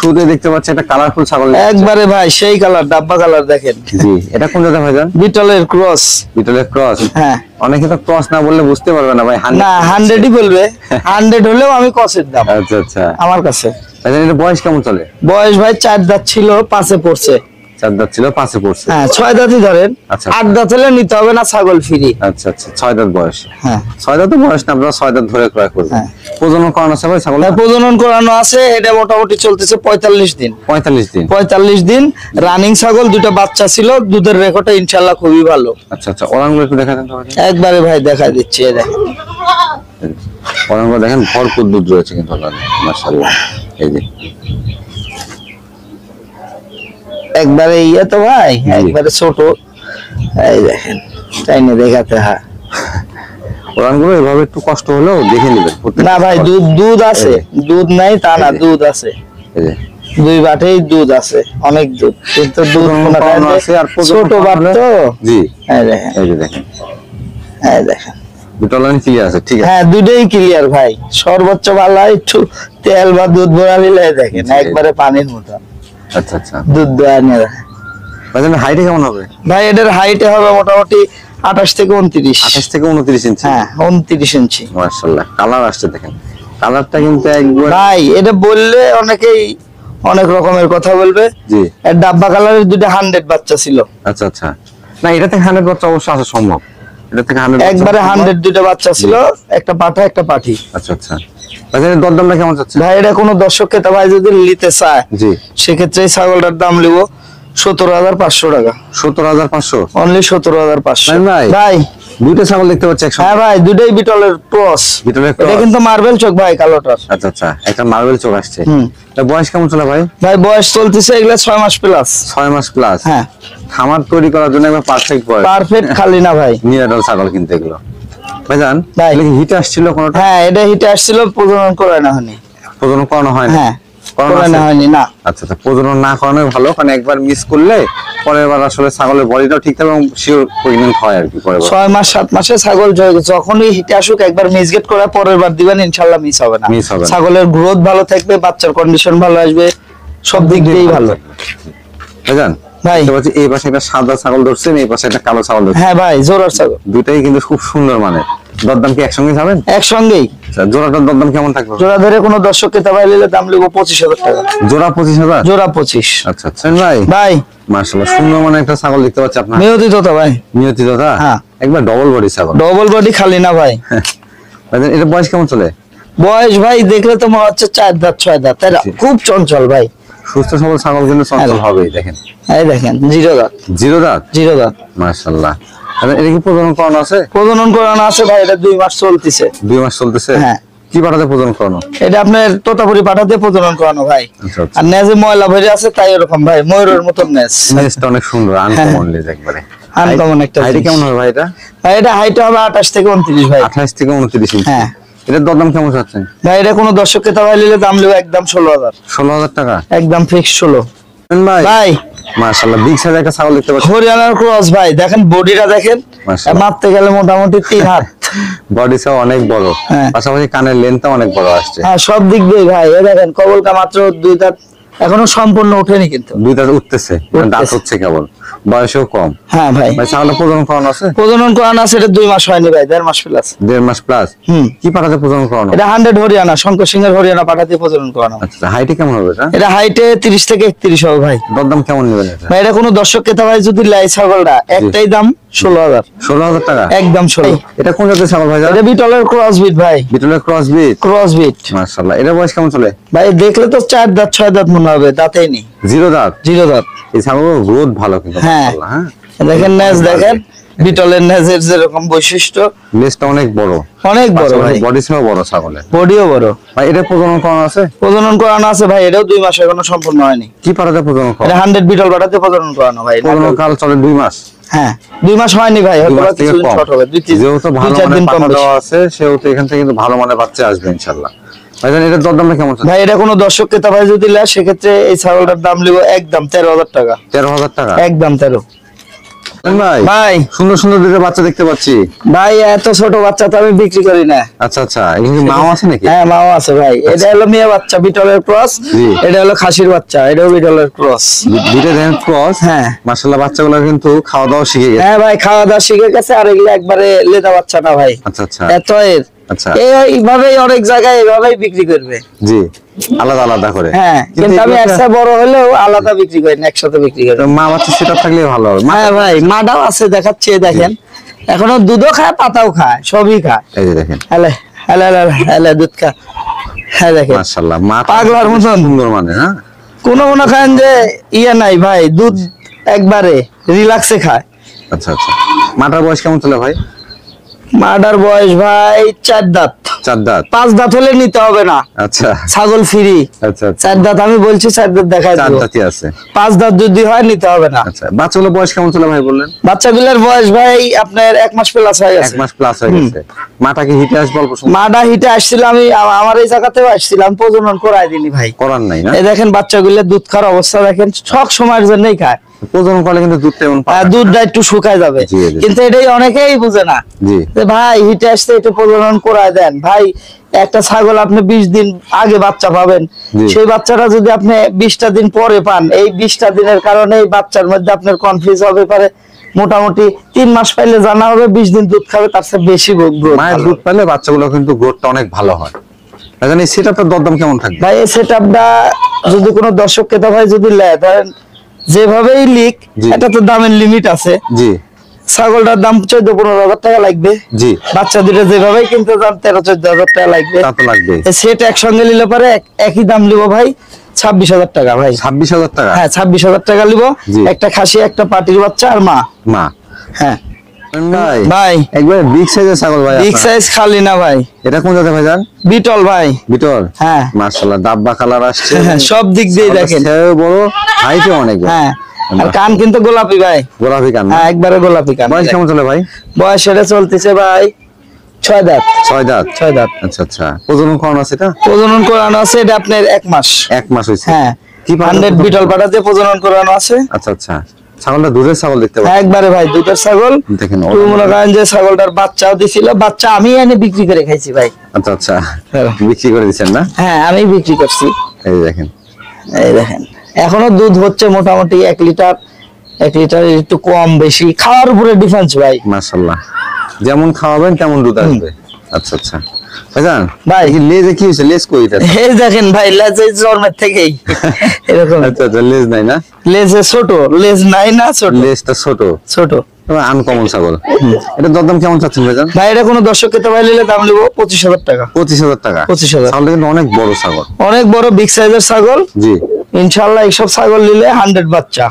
শুরুতে দেখতে পাচ্ছি একটা কালারফুল ছাগল, একবারে ভাই সেই কালার, ডাব্বা কালার দেখেন। জি, এটা কোন জাতের ভাইজান? বিটলের ক্রস। বিটলের ক্রস। হ্যাঁ, অনেকে তো ক্রস না বললে বুঝতে পারবে না ভাই। না 100ই বলবে, 100 হলেও আমি ক্রসের দাম। আচ্ছা আচ্ছা, আমার কাছে। ভাইজান এটা বয়স কেমন চলে? বয়স ভাই 4 দাঁত ছিল, 5-এ পড়ছে। 4 দাঁত ছিল, 5-এ পড়ছে। হ্যাঁ, 6 দাঁতই ধরেন। আচ্ছা, 8 দাঁত হলে নিতে হবে না, ছাগল ফ্রি। আচ্ছা আচ্ছা, 6 দাঁত বয়স। হ্যাঁ, 6 দাঁত বয়স না, আপনারা 6 দাঁত ধরে ক্রয় করবেন। হ্যাঁ। প্রজনন করানো আছে ভাই ছাগল? প্রজনন করানো আছে, এটা মোটামুটি চলতেছে 45 দিন। 45 দিন। 45 দিন রানিং ছাগল, দুটো বাচ্চা ছিল, দুধের রেকর্ডটা ইনশাআল্লাহ খুবই ভালো। আচ্ছা আচ্ছা, ওলানগুলো একটু দেখাতেন তো ভাই। একবারে ভাই দেখাই দিচ্ছি, এই দেখেন। ওলানগুলো দেখেন, ভরপুর দুধ রয়েছে কিন্তু মাশাআল্লাহ। এই যে একবারে ইয়ে তো ভাই, একবারে ছোট। এই দেখেন, চাইনে দেখাতে। হ্যাঁ, ওলানগুলো এভাবে একটু কষ্ট হলেও দেখে নেবেন। না ভাই, দুধ আছে, দুধ নাই তা না, দুধ আছে। এই যে 2 বাটেই দুধ আছে, অনেক দুধ, কিন্তু দুধ করানো আছে আর ছোট বাট তো। জি, এই দেখেন, এই যে দেখেন, এই দেখেন। দুটো লাইন ক্লিয়ার আছে, ঠিক আছে। হ্যাঁ, দুটোই ক্লিয়ার ভাই। সর্বোচ্চ ভালো একটু তেল বা দুধ ভরা নিলে দেখেন, একবারে পানির মতো আচ্ছা আচ্ছা, দুধ দেওয়া নিয়ে। ভাইজান হাইটে কেমন হবে? ভাই এটার হাইটে হবে মোটামুটি 28 থেকে 29। 28 থেকে 29 ইঞ্চি। হ্যাঁ, 29 ইঞ্চি। মাশাআল্লাহ, কালার আসছে দেখেন, কালারটা কিন্তু একবার। ভাই এটা বললে অনেকেই অনেক রকমের কথা বলবে। জি, এর ডাব্বা কালারের দুটো 100 বাচ্চা ছিল। আচ্ছা আচ্ছা, না এটা থেকে 100 বাচ্চা অবশ্য আসা সম্ভব। এটা থেকে 100 একবারে 100 দুটো বাচ্চা ছিল, একটা পাঠা একটা পাঠি। আচ্ছা আচ্ছা, ভাইজান দরদামটা কেমন যাচ্ছে? ভাই এটা কোনো দর্শক ক্রেতা ভাই যদি নিতে চায়, জি, সেক্ষেত্রে এই ছাগলটার দাম নিব 17,500 টাকা। 17,500 অনলি 17,500। ভাই ভাই দুইটা ছাগল দেখতে পাচ্ছি একসাথে। হ্যাঁ ভাই, দুটোই বিটলের ক্রস। বিটলের এটা ক্রস। কিন্তু মার্বেল চোখ ভাই, কালোটার। আচ্ছা আচ্ছা, একটা মার্বেল চোখ আসছে। হুম। এটা বয়স কেমন চলে ভাই? ভাই বয়স চলতেছে এগুলা 6 মাস প্লাস। 6 মাস প্লাস। হ্যাঁ, খামার তৈরি করার জন্য একবার পারফেক্ট বয়স। পারফেক্ট খালি না ভাই, নিরাডল ছাগল কিন্তু এগুলো। ভাইজান ভাই। এগুলো কি হিটে আসছিল কোনটা? হ্যাঁ, এটা হিটে আসছিল, প্রজনন করে না হয়নি। প্রজনন করানো হয় না? হ্যাঁ, করানো করে আছে? না হয়নি না। আচ্ছা আচ্ছা, প্রজনন না করানোই ভালো, কারণ একবার মিস করলে পরের বার আসলে ছাগলের বডিটাও ঠিক থাকে এবং শিওর প্রেগন্যান্ট হয় আর কি পরের বার। 6 মাস 7 মাসে ছাগল যখনই হিটে আসুক একবার মিসগেট করে পরের বার দিবেন, ইনশাআল্লাহ মিস হবে না। মিস হবে না। ছাগলের গ্রোথ ভালো থাকবে, বাচ্চার কন্ডিশন ভালো আসবে, সব দিক দিয়েই ভালো। ভাইজান ভাই। দেখতে পাচ্ছি এই পাশে একটা সাদা ছাগল ধরছেন, এই পাশে একটা কালো ছাগল ধরছেন। হ্যাঁ ভাই, জোড়ার ছাগল। দুটাই কিন্তু খুব সুন্দর মানের। দরদাম কি একসঙ্গে যাবেন? একসঙ্গেই। আচ্ছা, জোড়াটার দরদাম কেমন থাকবে? জোড়া ধরে কোনো দর্শক ক্রেতা ভাই নিলে দাম লিখবো 25,000 টাকা। জোড়া 25,000? জোড়া 25। আচ্ছা আচ্ছা ভাই, ভাই মাশাআল্লাহ সুন্দর মানের একটা ছাগল দেখতে পাচ্ছি আপনার। নিয়তিত তো ভাই, নিয়তি দাদা। হ্যাঁ। একবার ডবল বডি ছাগল। ডবল বডি খালি না ভাই। ভাইজান এটা বয়স কেমন চলে? বয়স ভাই দেখলে তো মনে হচ্ছে 4 দাঁত 6 দাঁত, তাই না? খুব চঞ্চল ভাই। সুস্থ সবল ছাগল কিন্তু চঞ্চল হবেই, দেখেন। এই দেখেন, 0 দাঁত। 0 দাঁত? 0 দাঁত। মাশাআল্লাহ। এটা কি প্রজনন করানো আছে? প্রজনন করানো আছে ভাই, এটা 2 মাস চলতেছে। 2 মাস চলতেছে? হ্যাঁ। কি পাঠাতে প্রজনন করানো? এটা আপনার তোতাপুরি পাঠাতে প্রজনন করানো ভাই। আচ্ছা আচ্ছা, আর নেজে ময়লা ভরে আছে তাই এরকম ভাই, ময়ূরের মতন নেজ। নেজটা অনেক সুন্দর, আনকমন লেজ একবারে। আনকমন একটা হাইট জিনিস। কেমন হবে ভাই এটা? ভাই এটা হাইট হবে 28 থেকে 29 ভাই। 28 থেকে 29 ইঞ্চি। হ্যাঁ। এটার দরদাম কেমন চাচ্ছেন? ভাই এটা কোনো দর্শক ক্রেতা ভাই নিলে দাম লিখবো একদম 16,000। 16,000 টাকা? একদম ফিক্স 16। ভাই ভাই মাশাআল্লাহ, বিগ সাইজ একটা ছাগল দেখতে পাচ্ছি। হরিয়ানার ক্রস ভাই, দেখেন বডিটা দেখেন, মাশাআল্লাহ। মাপতে গেলে মোটামুটি 3 হাত। বডি সাইজ অনেক বড়, হ্যাঁ। পাশাপাশি কানের লেন্থটা অনেক বড় আসছে। হ্যাঁ, সব দিক দিয়ে ভাই। এই দেখেন কবলকা মাত্র 2 দাঁত, এখনো সম্পূর্ণ ওঠেনি কিন্তু। 2 দাঁত উঠতেছে, দাঁত হচ্ছে কেবল, বয়সও কম। হ্যাঁ ভাই, ভাই ছাগলটা প্রজনন করানো আছে? প্রজনন করানো আছে, এটা 2 মাস হয়নি ভাই, 1.5 মাস প্লাস। 1.5 মাস প্লাস। হুম। কি পাঠাতে প্রজনন করানো? এটা 100 হরিয়ানা, শঙ্কর সিংহের হরিয়ানা পাঠাতে প্রজনন করানো। আচ্ছা, হাইটে কেমন হবে এটা? এটা হাইটে 30 থেকে 31 হবে ভাই। দরদাম কেমন নেবেন এটা? ভাই এটা কোনো দর্শক ক্রেতা ভাই যদি লাই ছাগলটা, একটাই দাম 16,000। 16,000 টাকা? একদম 16। এটা কোন জাতের ছাগল ভাই? এটা বিটলের ক্রস বিট ভাই। বিটলের ক্রস বিট? Cross bit. মাশাআল্লাহ। এটা বয়স কেমন চলে? ভাই দেখলে তো 4 দাঁত 6 দাঁত মনে হবে, দাঁতেই নেই। 0 দাঁত? 0 দাঁত। এই ছাগলের গ্রোথ ভালো কিন্তু হ্যাঁ। মাশাআল্লাহ। হ্যাঁ, দেখেন নেজ, দেখেন বিটলের নেজের যেরকম বৈশিষ্ট্য, লেজটা অনেক বড়, অনেক বড় ভাই, বডি সাইজ বড় ছাগলের। বডিও বড়। ভাই এটা প্রজনন করানো আছে? প্রজনন করানো আছে ভাই, এটাও 2 মাস এখনো সম্পূর্ণ হয়নি। কি পাঠাতে প্রজনন এটা করানো? 100 বিটল পাঠাতে প্রজনন করানো ভাই। প্রজনন কাল চলে 2 মাস? হ্যাঁ, 2 মাস হয়নি ভাই, 2 হয়তো মাস থেকে কিছুদিন কম। শর্ট হবে, যেহেতু ভালো 2-4 মানের দিন কম পাঠা বেশি। দেওয়া আছে, সেহেতু এখান থেকে কিন্তু ভালো মানের বাচ্চা আসবে ইনশাআল্লাহ। ভাইজান এটার দরদামটা কেমন চলে? ভাই এটা কোনো দর্শক ক্রেতা ভাই যদি নেয়, সেক্ষেত্রে এই ছাগলটার দাম লিখবো একদম 13,000 টাকা। 13,000 টাকা? একদম 13। ভাই ভাই সুন্দর সুন্দর দুটো বাচ্চা দেখতে পাচ্ছি। ভাই এত ছোট বাচ্চা তো আমি বিক্রি করি না। আচ্ছা আচ্ছা, এখানে মাও আছে নাকি? হ্যাঁ মাও আছে ভাই। এটা হলো মেয়ে বাচ্চা বিটলের ক্রস, জি। এটা হলো খাসির বাচ্চা, এটাও বিটলের ক্রস। দুটো দেখেন ক্রস। হ্যাঁ মাশাআল্লাহ, বাচ্চাগুলো কিন্তু খাওয়া দাওয়া শিখে গেছে। হ্যাঁ ভাই খাওয়া দাওয়া শিখে গেছে, আর এগুলো একবারে লেদা বাচ্চা না ভাই। আচ্ছা আচ্ছা এত এর আচ্ছা, এইভাবেই অনেক জায়গায় এইভাবেই বিক্রি করবে। জি, আলাদা আলাদা করে। হ্যাঁ কিন্তু আমি একসাথে বড় হলেও আলাদা বিক্রি করি না, একসাথে বিক্রি করি। মা বাচ্চা সেটা থাকলে ভালো হবে। হ্যাঁ ভাই মাটাও আছে দেখাচ্ছে, দেখেন এখনো দুধও খায় পাতাও খায় সবই খায়। এই যে দেখেন, হেলে হেলে হেলে দুধ খায়। হ্যাঁ দেখেন মাশাআল্লাহ, মা পাগলার মতন সুন্দর মানে। হ্যাঁ কোনো মনে করেন যে ইয়ে নাই ভাই, দুধ একবারে রিল্যাক্সে খায়। আচ্ছা আচ্ছা, মাটার বয়স কেমন চলে ভাই? মাটার বয়স ভাই 4 দাঁত। 4 দাঁত। 5 দাঁত হলে নিতে হবে না, আচ্ছা ছাগল ফ্রি। আচ্ছা আচ্ছা, 4 দাঁত আমি বলছি, 4 দাঁত দেখাই 4 দেবো। দাঁতই আছে। 5 দাঁত যদি হয় নিতে হবে না। আচ্ছা, বাচ্চাগুলো বয়স কেমন চলে ভাই বললেন? বাচ্চাগুলোর বয়স ভাই আপনার 1 মাস প্লাস হয়ে 1 গেছে। মাস প্লাস হয়ে গেছে। মাটা কি হিটে আসবে অল্প সময়? মাটা হিটে আসছিল, আমি আমার এই জায়গাতেও আসছিলাম, প্রজনন করাই দিনি ভাই। করার নাই না? এই দেখেন বাচ্চাগুলো দুধ খাওয়ার অবস্থা দেখেন, সব সময়ের জন্যই খায়। প্রজনন করলে কিন্তু দুধটা এমন পাবে। দুধটা একটু শুকায় যাবে, জি, জি। কিন্তু এটাই অনেকেই বুঝে না জি, যে ভাই হিটে আসতে একটু প্রজনন করায় দেন। ভাই একটা ছাগল আপনি 20 দিন আগে বাচ্চা পাবেন, জি। সেই বাচ্চাটা যদি আপনি 20টা দিন পরে পান, এই 20টা দিনের কারণে এই বাচ্চার মধ্যে আপনার কনফিউজ হবে পারে। মোটামুটি 3 মাস পাইলে জানা হবে 20 দিন দুধ খাবে, তার চেয়ে বেশি গ্রোথ। মায়ের দুধ পেলে বাচ্চাগুলো কিন্তু গ্রোথটা অনেক ভালো হয়। এখন এই সেটআপটার দরদাম কেমন থাকবে? ভাই এই সেটআপটা যদি কোনো দর্শক ক্রেতা ভাই যদি নেয়, ধরেন যেভাবেই লিক, জি। এটা তো দামের লিমিট আছে। জি ছাগলটার দাম 14-15 হাজার টাকা লাগবে। জি, বাচ্চা দুটো যেভাবেই কিনতে যান 13-14 হাজার টাকা লাগবে। তা তো লাগবে। সেট একসঙ্গে নিলে পরে একই দাম নিব ভাই 26,000 টাকা ভাই। 26,000 টাকা? হ্যাঁ 26,000 টাকা নিব। জি। একটা খাসি, একটা পাটির বাচ্চা আর মা। মা। হ্যাঁ ভাই ভাই একবার বিগ সাইজের ছাগল ভাই। বিগ আপনার। সাইজ খালি না ভাই, এটা কোন জাতের ভাই জান? বিটল ভাই। বিটল। হ্যাঁ মাশাআল্লাহ, ডাব্বা কালার আসছে। সব দিক দিয়ে দেখেন। ছাগলটা বড়, হাইটে অনেক বড়। হ্যাঁ আর কান কিন্তু গোলাপি ভাই। গোলাপি কান না? হ্যাঁ একবারে গোলাপি কান। বয়স কেমন চলে ভাই? বয়স এটা চলতেছে ভাই 6 দাঁত। 6 দাঁত। 6 দাঁত। আচ্ছা আচ্ছা, প্রজনন করানো আছে এটা? প্রজনন করানো আছে এটা আপনার 1 মাস। 1 মাস হয়েছে। হ্যাঁ কি 100 বিটল পাটা দিয়ে প্রজনন করানো আছে। আচ্ছা আচ্ছা, ছাগলটা দুধের ছাগল দেখতে পাচ্ছি। একবারে ভাই দুধের ছাগল। দেখেন তুই মনে করেন যে ছাগলটার বাচ্চাও দিছিল, বাচ্চা আমি এনে বিক্রি করে খাইছি ভাই। আচ্ছা আচ্ছা, হ্যাঁ। বিক্রি করে দিচ্ছেন না? হ্যাঁ আমি বিক্রি করছি। এই দেখেন, এই দেখেন এখনো দুধ হচ্ছে মোটামুটি 1 লিটার, 1 লিটার একটু কম বেশি, খাওয়ার উপরে ডিফারেন্স ভাই। মাশাআল্লাহ, যেমন খাওয়াবেন তেমন দুধ আসবে। আচ্ছা আচ্ছা ভাইজান, ভাই এই লেজে কি হয়েছে? লেজ কই এটা? এই দেখেন ভাই লেজে জন্মের থেকেই এরকম। আচ্ছা আচ্ছা, লেজ নাই না? লেজে ছোট, লেজ নাই না ছোট, লেজটা ছোট, ছোট। আনকমন ছাগল। এটা দরদাম কেমন চাচ্ছেন ভাইজান? ভাই এটা কোনো দর্শক খেতে ভাই নিলে দাম নেবো 25,000 টাকা। 25,000 টাকা? 25,000। ছাগলটা কিন্তু অনেক বড় ছাগল। অনেক বড় বিগ সাইজের ছাগল। জি ইনশাআল্লাহ এইসব ছাগল নিলে 100 বাচ্চা।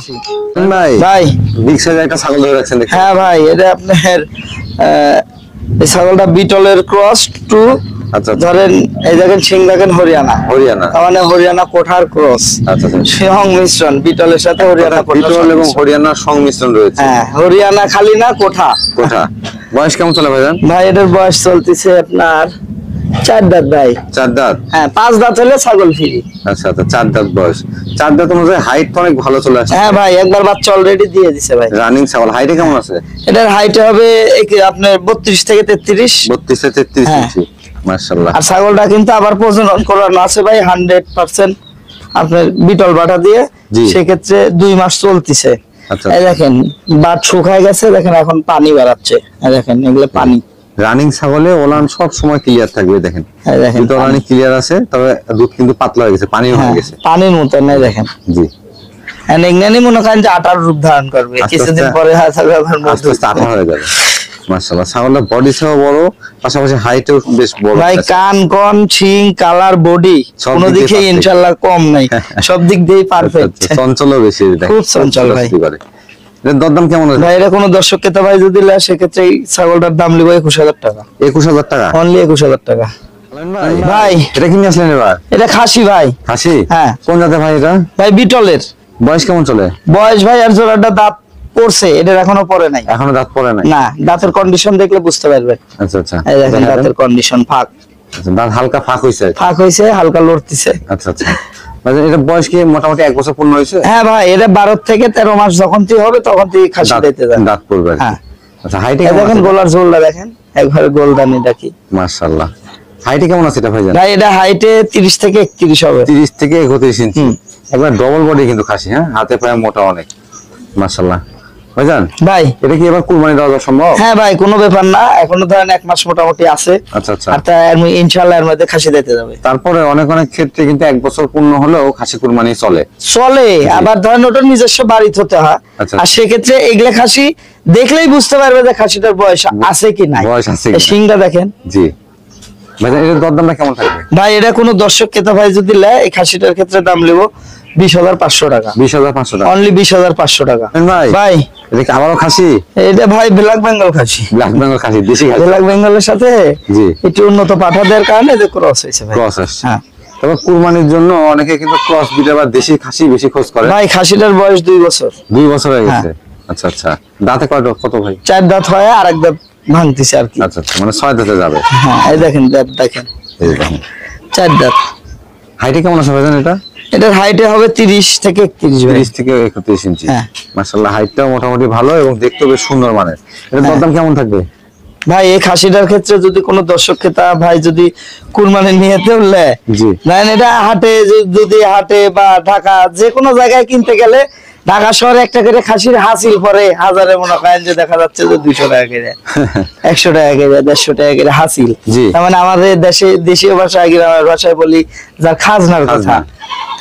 ভাই, ভাই বিগ সাইজের একটা ছাগল ধরে রাখছেন দেখি। হ্যাঁ ভাই এটা আপনার এই ছাগলটা বিটলের ক্রস টু। আচ্ছা আচ্ছা, ধরেন এই দেখেন সিং দেখেন হরিয়ানা, হরিয়ানা। তার মানে হরিয়ানা কোঠার ক্রস। আচ্ছা আচ্ছা, সংমিশ্রণ বিটলের সাথে হরিয়ানা কোঠার বিটল এবং সংমিশ্রণ। হরিয়ানার সংমিশ্রণ রয়েছে। হ্যাঁ হরিয়ানা খালি না কোঠা। কোঠা। বয়স কেমন চলে ভাইজান? ভাই এটার বয়স চলতেছে আপনার 4 দাঁত ভাই। 4 দাঁত। হ্যাঁ 5 দাঁত হলে ছাগল ফ্রি। আচ্ছা আচ্ছা, 4 দাঁত বয়স। 4 দাঁত অনুযায়ী হাইট তো অনেক ভালো চলে আসছে। হ্যাঁ ভাই একবার বাচ্চা অলরেডি দিয়ে দিছে ভাই। রানিং ছাগল। হাইটে কেমন আছে? এটার হাইট হবে আপনার 32 থেকে 33। 32 থেকে 33 হ্যাঁ। ইঞ্চি। মাশাআল্লাহ। আর ছাগলটা কিন্তু আবার প্রজনন করানো আছে ভাই 100% আপনার বিটল বাটা দিয়ে। জি। সেক্ষেত্রে 2 মাস চলতিছে। আচ্ছা এই দেখেন বাট শুকায় গেছে, দেখেন এখন পানি বেরাচ্ছে। এই দেখেন এগুলো পানি। রানিং ছাগলে ওলান সব সময় ক্লিয়ার থাকবে দেখেন। এই দেখেন দুটো ওলানই ক্লিয়ার আছে, তবে দুধ কিন্তু পাতলা হয়ে গেছে, পানি হয়ে হ্যাঁ, গেছে। পানির মতো নাই দেখেন। জি, এগনানি মনে করেন যে আটার রূপ ধারণ করবে আস্তে কিছুদিন আস্তে- পরে। হ্যাঁ ছাগল আবার আস্তে মধু। আস্তে আঠা হয়ে যাবে। মাশাআল্লাহ, ছাগলের বডি সহ বড়, পাশাপাশি হাইটও বেশ বড়। ভাই কান কন শিং কালার বডি সব কোনো দিক দিয়ে দিকে perfect। ইনশাআল্লাহ কম নাই, সব দিক দিয়ে পারফেক্ট। চঞ্চলও বেশি দেখেন। খুব চঞ্চল ভাই। চঞ্চল করে। এর দরদাম কেমন আছে? ভাই এটা কোনো দর্শক ক্রেতা ভাই যদি নেয় সেক্ষেত্রে এই ছাগলটার দাম লিবো 21,000 টাকা। 21,000 টাকা? অনলি 21,000 টাকা। ভাই এটা কি নিয়ে আসলেন এবার? এটা খাসি ভাই। খাসি? হ্যাঁ কোন জাতের ভাই এটা? ভাই বিটলের। বয়স কেমন চলে? বয়স ভাই আর জোড়াটা দাঁত পড়ছে, এটার এখনো পড়ে নাই। এখনো দাঁত পড়ে নাই? না দাঁতের কন্ডিশন দেখলে বুঝতে পারবেন। আচ্ছা আচ্ছা, এই দেখেন দাঁতের কন্ডিশন ফাঁক, আচ্ছা, দাঁত হালকা ফাঁক হইছে। ফাঁক হইছে হালকা লড়তিছে। আচ্ছা আচ্ছা, মানে এটা বয়স কি মোটামুটি 1 বছর পূর্ণ হয়েছে? হ্যাঁ ভাই, এটা 12 থেকে 13 মাস যখন থেকে হবে তখন থেকে খাসি দিতে যাবে। দাঁত পড়বে আর কি। হ্যাঁ। আচ্ছা, হাইটে এই কেমন দেখেন আছে? গোলার ঝোলটা দেখেন, একবারে গোলদানি দেখি। মাশাআল্লাহ। হাইটে কেমন আছে এটা ভাইজান? ভাই এটা হাইটে 30 থেকে 31 হবে। 30 থেকে 31 ইঞ্চি। একবার ডবল বডি কিন্তু খাসি, হ্যাঁ, হাতে পায়ে মোটা অনেক। মাশাআল্লাহ। ভাইজান ভাই এটা কি এবার কুরবানি দেওয়া সম্ভব? হ্যাঁ ভাই, কোনো ব্যাপার না, এখনো ধরেন 1 মাস মোটামুটি আছে। আচ্ছা আচ্ছা। আর তা ইনশাআল্লাহ এর মধ্যে খাসি দিতে যাবে। তারপরে অনেক অনেক ক্ষেত্রে কিন্তু 1 বছর পূর্ণ হলেও খাসি কুরবানি চলে। আবার ধরেন ওটা নিজস্ব বাড়িতে হতে হয়। আচ্ছা। আর সেক্ষেত্রে এগুলা খাসি দেখলেই বুঝতে পারবে যে খাসিটার বয়স আছে কি নাই। বয়স আছে কি এই শিংটা দেখেন। জি ভাইজান, এর দরদামটা কেমন থাকবে? ভাই এটা কোনো দর্শক ক্রেতা ভাই যদি নেয়, এই খাসিটার ক্ষেত্রে দাম নেব 20,500 টাকা। 20,500 টাকা। অনলি 20,500 টাকা। ভাই ভাই এটা কি আবারও খাসি? এটা ভাই ব্ল্যাক বেঙ্গল খাসি। ব্ল্যাক বেঙ্গল খাসি, দেশি খাসি। ব্ল্যাক বেঙ্গলের সাথে জি। একটু উন্নত পাঠা দেওয়ার কারণে যে ক্রস হয়েছে ভাই। ক্রস আসছে। হ্যাঁ তবে কুরবানির জন্য অনেকে কিন্তু ক্রস বিটে বা দেশি খাসি বেশি খোঁজ করে। ভাই, খাসিটার বয়স 2 বছর। 2 বছর হয়ে গেছে। হ্যাঁ। আচ্ছা আচ্ছা। দাঁতে কত ভাই? 4 দাঁত হয়, আর 1 দাঁত ভাঙতেছে আর কি। আচ্ছা আচ্ছা, মানে 6 দাঁতে যাবে। হ্যাঁ এই দেখেন দাঁত দেখেন, এই যে দেখেন। 4 দাঁত। হাইটে কেমন আছে ভাইজান এটা? এটার হাইটে হবে 30 থেকে 31 ভাই। 30 থেকে 31 ইঞ্চি। হ্যাঁ। মাশাআল্লাহ, হাইটটাও মোটামুটি ভালো এবং দেখতেও বেশ সুন্দর মানের। এর দরদাম কেমন থাকবে? ভাই এই খাসিটার ক্ষেত্রে যদি কোনো দর্শক ক্রেতা ভাই যদি কুরবানি নিয়েতে উঠলে, জি। দেখেন এটা হাটে যদি হাটে বা ঢাকা যে কোনো জায়গায় কিনতে গেলে, ঢাকা শহরে একটা করে খাসির হাসিল পরে হাজারে মনে করেন যে দেখা যাচ্ছে যে 200 টাকা করে, 100 টাকা করে, 150 টাকা করে হাসিল। জি। তার মানে আমাদের দেশীয় ভাষায় গ্রামের ভাষায় বলি যার খাজনার কথা। খাজনা।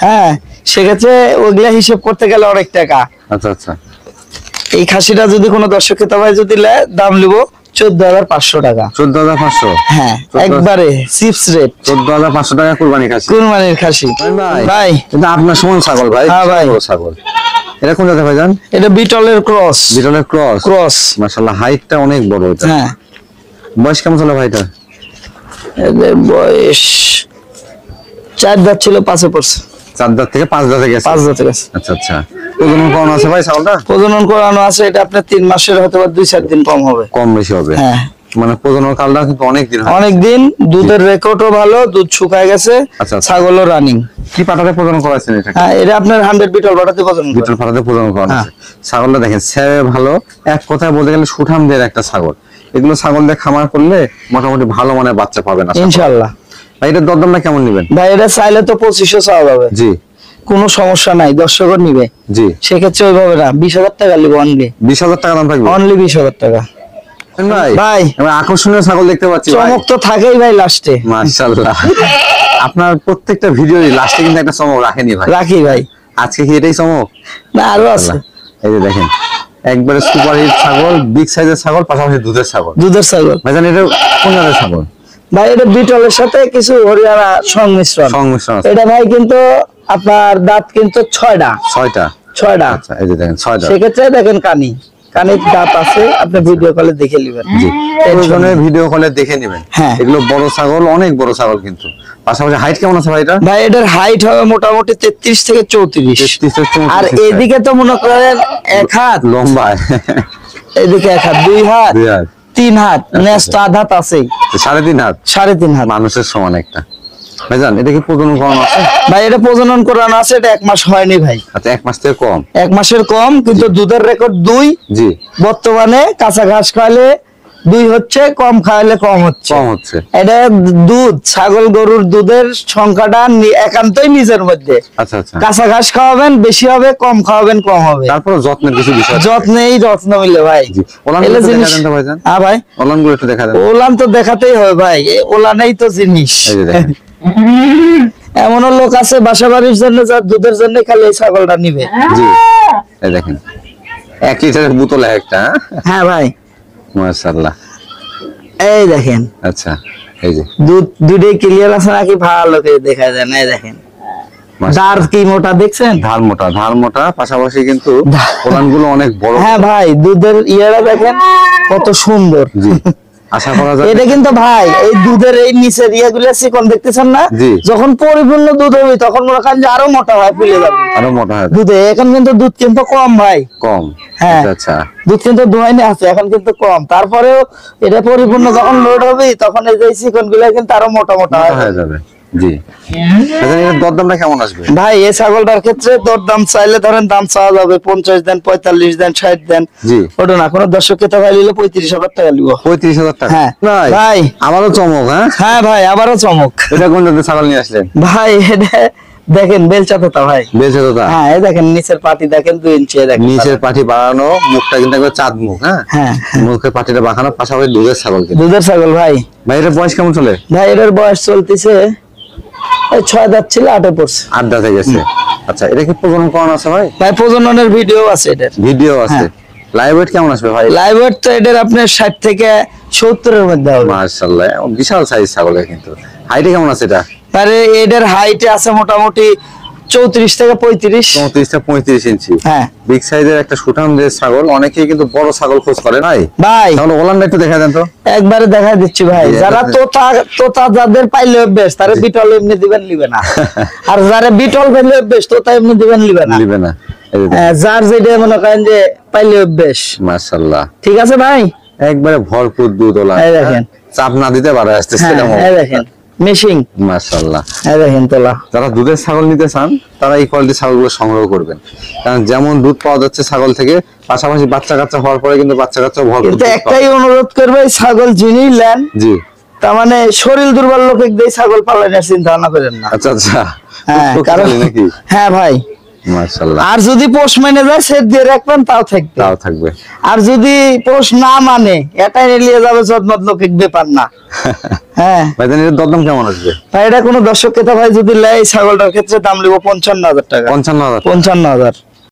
হ্যাঁ, সেক্ষেত্রে ওগুলা হিসেব করতে গেলে অনেক টাকা। আচ্ছা আচ্ছা। এই খাসিটা যদি কোনো দর্শক ক্রেতা ভাই যদি নেয়, দাম নিব 14,500 টাকা। 14,500। হ্যাঁ, একবারে চিপস রেট। 14,500 টাকা কুরবানি খাসি। কুরবানির খাসি। ভাই ভাই এটা আপনার সমান ছাগল ভাই। হ্যাঁ ভাই। বড় ছাগল। এটা কোন জায়গা ভাইজান? এটা বিটলের ক্রস। বিটলের ক্রস। ক্রস। মাশাআল্লাহ, হাইটটা অনেক বড় এটা। হ্যাঁ, বয়স কেমন চলে ভাইটা? এদের বয়স 4 দাঁত ছিল, 5-এ পড়ছে। 4 দাঁত থেকে 5 দাঁতে গেছে। 5 দাঁতে গেছে। আচ্ছা আচ্ছা। প্রজনন করানো আছে ভাই ছাগলটা? প্রজনন করানো আছে, এটা আপনার 3 মাসের হয়তো বা 2-4 দিন কম হবে। কম বেশি হবে। হ্যাঁ, মানে প্রজনন কালটা কিন্তু অনেক দিন হয়। অনেক দিন। দুধের রেকর্ডও ভালো, দুধ শুকায় গেছে। আচ্ছা, আচ্ছা। ছাগলও রানিং। কি পাটাতে প্রজনন করাছেন এটা? হ্যাঁ, এটা আপনার 100 বিটল বাটাতে প্রজনন করে। বিটল পাটাতে প্রজনন করানো হ্যাঁ। আছে। ছাগলটা দেখেন ছেড়ে ভালো, এক কথায় বলতে গেলে সুঠামদের একটা ছাগল। এগুলো ছাগল দিয়ে খামার করলে মোটামুটি ভালো মানের বাচ্চা পাবেন আশা করি। ইনশাআল্লাহ। ভাই এটার দরদামটা কেমন নেবেন? ভাই এটা চাইলে তো 2500 চাওয়া যাবে। জি কোনো সমস্যা নাই, দর্শকও নিবে। জি। সেক্ষেত্রে ওইভাবে না, 20,000 টাকা নিব অনলি। 20,000 টাকা দাম থাকবে। অনলি 20,000 টাকা। ভাই ভাই আমি আকর্ষণীয় ছাগল দেখতে পাচ্ছি ভাই। চমক তো থাকেই ভাই লাস্টে। মাশাআল্লাহ। আপনার প্রত্যেকটা ভিডিওর লাস্টে কিন্তু একটা চমক রাখেনি ভাই। রাখি ভাই। আজকে কি এটাই চমক? না আরো আছে। এই যে দেখেন একবারে সুপার হিট ছাগল, বিগ সাইজের ছাগল, পাশাপাশি দুধের ছাগল। দুধের ছাগল। ভাইজান এটা কোন জাতের ছাগল? ভাই এটা বিটলের সাথে কিছু হরিয়ানা সংমিশ্রণ। সংমিশ্রণ আছে। এটা ভাই কিন্তু আপনার দাঁত কিন্তু 6টা। 6টা। 6টা। আচ্ছা এই যে দেখেন 6টা। সেক্ষেত্রে দেখেন কানির দাঁত আছে, আপনি ভিডিও কলে দেখে নেবেন। জি। প্রয়োজনে ভিডিও কলে দেখে নেবেন। হ্যাঁ। এগুলো বড় ছাগল, অনেক বড় ছাগল কিন্তু। পাশাপাশি হাইট কেমন আছে ভাই এটা? ভাই এটার হাইট হবে মোটামুটি 33 থেকে 34। 33 থেকে 34 আর এদিকে তো মনে করেন 1 হাত, লম্বা। এদিকে 1 হাত, 2 হাত, 2 হাত, 3 হাত, নেক্সট আধ হাত আছেই। 3.5 হাত। 3.5 হাত। মানুষের সমান একটা। ভাইজান এটা কি প্রজনন করানো আছে? ভাই এটা প্রজনন করানো আছে, এটা 1 মাস হয়নি ভাই। আচ্ছা 1 মাস থেকে কম। 1 মাসের কম, কিন্তু দুধের রেকর্ড 2। জি। বর্তমানে কাঁচা ঘাস খাওয়ালে 2 হচ্ছে, কম খাওয়ালে কম হচ্ছে। কম হচ্ছে। এটা দুধ, ছাগল গরুর দুধের সংখ্যাটা একান্তই নিজের মধ্যে। আচ্ছা আচ্ছা। কাঁচা ঘাস খাওয়াবেন বেশি হবে, কম খাওয়াবেন কম হবে। তারপর যত্নের কিছু বিষয় আছে। যত্নেই রত্ন মিলে ভাই। জি। ওলান এলে গুলো জিনিস। দেখা দেন তো ভাইজান। হ্যাঁ ভাই, ওলান গুলো একটু দেখা দেন। ওলান তো দেখাতেই হবে ভাই, ওলানেই তো জিনিস। এই যে দেখেন। এমনও লোক আছে বাসা বাড়ির জন্য, যার দুধের জন্য খালি এই ছাগলটা নিবে। জি। এই দেখেন 1 লিটারের বোতল একটা। হ্যাঁ ভাই, মাশাআল্লাহ। এই দেখেন আচ্ছা এই যে দুধে ক্লিয়ার আছে নাকি ভালো করে দেখা যায় না। এই দেখেন দাঁড় কি মোটা দেখছেন? ধার মোটা পাশাপাশি কিন্তু ওলান গুলো অনেক বড়। হ্যাঁ ভাই, দুধের ইয়ারা দেখেন কত সুন্দর। জি। আশা করা যায় এটা কিন্তু ভাই এই দুধের এই নিচের ইয়াগুলো চিকন দেখতেছেন না? জি। যখন পরিপূর্ণ দুধ হবে তখন মনে করেন যে আরো মোটা হয়, ফুলে যাবে আরো মোটা হয়। দুধে। এখন কিন্তু দুধ কিন্তু কম ভাই। কম। হ্যাঁ। আচ্ছা আচ্ছা। দুধ কিন্তু দোয়াইনি আছে, এখন কিন্তু কম। তারপরেও এটা পরিপূর্ণ যখন লোড হবে তখন এই যে চিকন গুলা কিন্তু আরো মোটা মোটা মোটা হয়। হয়ে যাবে। জি। ভাইজান এর দরদামটা কেমন আসবে? ভাই এই ছাগলটার ক্ষেত্রে দরদাম চাইলে ধরেন দাম চাওয়া যাবে 50 দেন, 45 দেন, 60 দেন। জি। ওটা না, কোনো দর্শক ক্রেতা ভাই নিলে 35,000 টাকা নিব। 35,000 টাকা? হ্যাঁ ভাই ভাই। আমারও চমক। হ্যাঁ হ্যাঁ ভাই, আবারও চমক। এটা কোন জাতের ছাগল নিয়ে আসলেন ভাই এটা দেখেন বেলচা তোতা ভাই। বেলচা তোতা? হ্যাঁ এই দেখেন নিচের পাটি দেখেন 2 ইঞ্চি, দেখেন নিচের পাটি বাড়ানো, মুখটা কিন্তু একবার চাঁদ মুখ। হ্যাঁ হ্যাঁ মুখের পাটিটা বাঁকানো, পাশাপাশি দুধের ছাগল কিন্তু। দুধের ছাগল ভাই। ভাই এটা বয়স কেমন চলে? ভাই এটার বয়স চলতেছে এই 6 দাঁত ছিল 8 পড়ছে। 8 দাঁত হয়ে গেছে। আচ্ছা এটা কি প্রজনন করানো আছে ভাই? ভাই প্রজননের ভিডিও আছে এটার। ভিডিও আছে। হ্যাঁ। লাইভ ওয়েট কেমন আসবে ভাই? লাইভ ওয়েট তো এটার আপনার 60 থেকে 70 এর মধ্যে হবে। মাশাআল্লাহ বিশাল সাইজ ছাগলের কিন্তু। হাইটে কেমন আছে এটা? আরে এটার হাইটে আছে মোটামুটি 34 থেকে 35। 34 থেকে 35 ইঞ্চি। হ্যাঁ বিগ সাইজের একটা সুঠাম দেহের ছাগল। অনেকেই কিন্তু বড় ছাগল খোঁজ করে ভাই। ভাই তাহলে ওলানটা একটু দেখা দেন তো। একবারে দেখা দিচ্ছি ভাই। জি, যারা এটা- তোতা তোতা যাদের পাইলে অভ্যেস তারা বিটল এমনি দিবেন নিবে না। আর যারা বিটল পাইলে অভ্যেস তোতা এমনি দিবেন নিবে না। নিবে না। এই যে যার যেটা মনে করেন যে পাইলে অভ্যেস। মাশাআল্লাহ ঠিক আছে ভাই। একবারে ভরপুর দুধ ওলান। এই দেখেন। চাপ না দিতে পারে আসতেছে হ্যাঁ এরকম। এই দেখেন মেশিং। মাশাআল্লাহ। এই দেখেন তোলা। যারা দুধের ছাগল নিতে চান তারা এই কোয়ালিটির ছাগলগুলো সংগ্রহ করবেন, কারণ যেমন দুধ পাওয়া যাচ্ছে ছাগল থেকে, পাশাপাশি বাচ্চা কাচ্চা হওয়ার পরে কিন্তু বাচ্চা কাচ্চা ভরপুর কিন্তু দুধ পাওয়া একটাই অনুরোধ করবে, এই ছাগল যিনি নেন জি। তার মানে শরীর দুর্বল লোক দিয়ে ছাগল পালনের চিন্তা ভাবনা করেন না। আচ্ছা আচ্ছা। হ্যাঁ কারণ শক্তিশালী নাকি? হ্যাঁ ভাই। মাশাআল্লাহ। আর যদি পোষ মেনে যায় সেট দিয়ে রাখবেন তাও থাকবে। তাও থাকবে। আর যদি পোষ না মানে এটাই নিয়ে যাবে জদমত লৌকিক ব্যাপার না। হ্যাঁ ভাইজান এর দরদাম কেমন আসবে? ভাই এটা কোনো দর্শক ক্রেতা ভাই যদি লেয়, এই ছাগলটার ক্ষেত্রে দাম লিব 55,000 টাকা। 55,000। 55,000।